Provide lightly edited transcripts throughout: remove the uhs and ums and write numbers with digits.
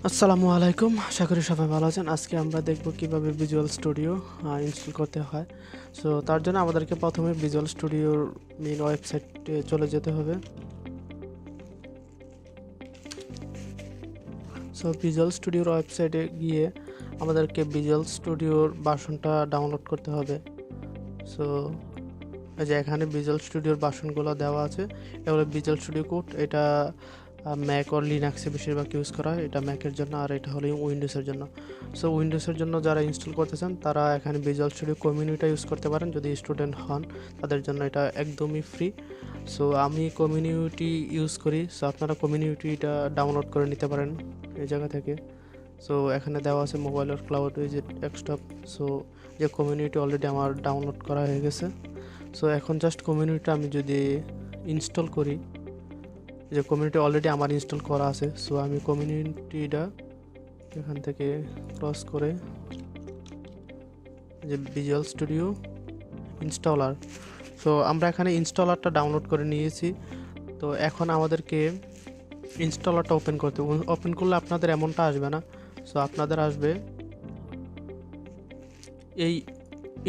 আসসালামু আলাইকুম, আশা করি সবাই ভালো আছেন। আজকে আমরা দেখব কিভাবে ভিজুয়াল স্টুডিও ইনস্টল করতে হয়। সো তার জন্য আমাদেরকে প্রথমে ভিজুয়াল স্টুডিওর মেইন ওয়েবসাইটে চলে যেতে হবে। সো ভিজুয়াল স্টুডিওর ওয়েবসাইটে গিয়ে আমাদেরকে ভিজুয়াল স্টুডিওর ভার্সনটা ডাউনলোড করতে হবে। সো এই যে এখানে ভিজুয়াল স্টুডিওর ভার্সনগুলো দেওয়া আছে। এগুলো ভিজুয়াল স্টুডিও কোড, এটা ম্যাক আর লিনাক্সে বেশিরভাগ ইউজ করা হয়। এটা ম্যাকের জন্য, আর এটা হলো উইন্ডোজের জন্য। সো উইন্ডোজের জন্য যারা ইনস্টল করতে চান তারা এখানে ভিজুয়াল স্টুডিও কমিউনিটি ইউজ করতে পারেন। যদি স্টুডেন্ট হন তাদের জন্য এটা একদমই ফ্রি। সো আমি কমিউনিটি ইউজ করি। সো আপনারা কমিউনিটিটা ডাউনলোড করে নিতে পারেন এই জায়গা থেকে। সো এখানে দেওয়া আছে মোবাইল আর ক্লাউড উইজেট ডেস্কটপ। সো যে কমিউনিটি অলরেডি আমার ডাউনলোড করা হয়ে গেছে। সো এখন জাস্ট কমিউনিটিটা আমি যদি ইনস্টল করি, যে কমিউনিটি অলরেডি আমার ইনস্টল করা আছে। সো আমি কমিউনিটিটা এখান থেকে ক্রস করে যে ভিজুয়াল স্টুডিও ইনস্টলার, সো আমরা এখানে ইনস্টলারটা ডাউনলোড করে নিয়েছি। তো এখন আমাদেরকে ইনস্টলারটা ওপেন করলে আপনাদের এমনটা আসবে না। সো আপনাদের আসবে এই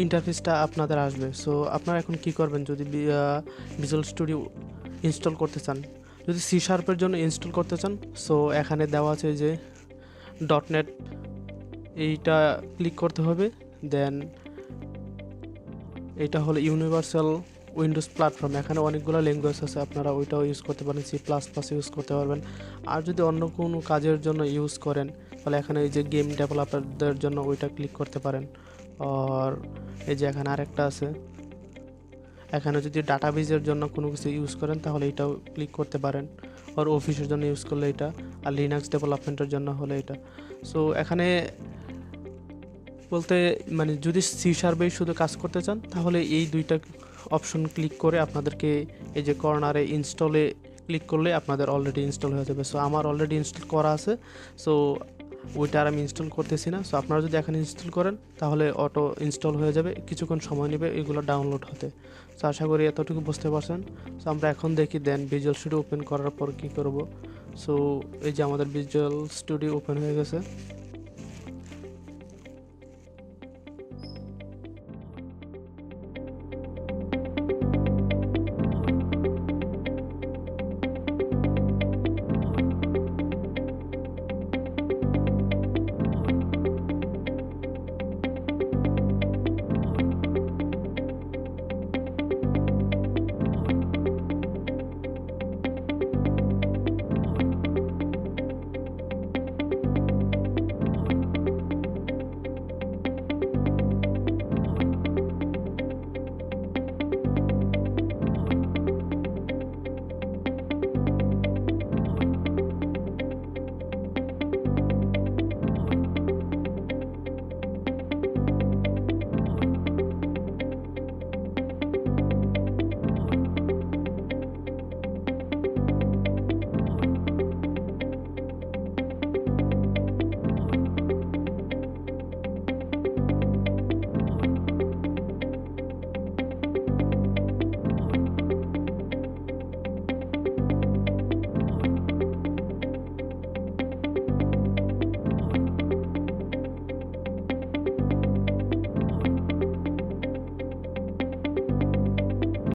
ইন্টারফেসটা আপনাদের আসবে। সো আপনারা এখন কি করবেন, যদি ভিজুয়াল স্টুডিও ইনস্টল করতে চান, যদি সি শার্পের জন্য ইনস্টল করতে চান, সো এখানে দেওয়া আছে যে .NET, এইটা ক্লিক করতে হবে। দেন এটা হলো ইউনিভার্সাল উইন্ডোজ প্ল্যাটফর্ম। এখানে অনেকগুলো ল্যাঙ্গুয়েজ আছে, আপনারা ওইটাও ইউজ করতে পারেন, C++ ইউজ করতে পারবেন। আর যদি অন্য কোনো কাজের জন্য ইউজ করেন তাহলে এখানে এই যে গেম ডেভেলপারদের জন্য ওইটা ক্লিক করতে পারেন। আর এই যে এখানে আরেকটা আছে, এখানে যদি ডাটাবেজের জন্য কোনো কিছু ইউজ করেন তাহলে এটাও ক্লিক করতে পারেন। আর অফিসের জন্য ইউজ করলে এটা, আর লিনাক্স ডেভেলপমেন্টের জন্য হলে এটা। সো এখানে বলতে মানে যদি সি শার্পেই শুধু কাজ করতে চান তাহলে এই দুইটা অপশন ক্লিক করে আপনাদেরকে এই যে কর্নারে ইনস্টলে ক্লিক করলে আপনাদের অলরেডি ইনস্টল হয়ে যাবে। সো আমার অলরেডি ইনস্টল করা আছে, সো ওইটা আর আমি ইনস্টল করতেছি না। সো আপনারা যদি এখন ইনস্টল করেন তাহলে অটো ইনস্টল হয়ে যাবে, কিছুক্ষণ সময় নেবে এগুলো ডাউনলোড হতে। সো আশা করি এতটুকু বুঝতে পারছেন। সো আমরা এখন দেখি দেন ভিজুয়াল স্টুডিও ওপেন করার পর কী করব। সো এই যে আমাদের ভিজুয়াল স্টুডিও ওপেন হয়ে গেছে।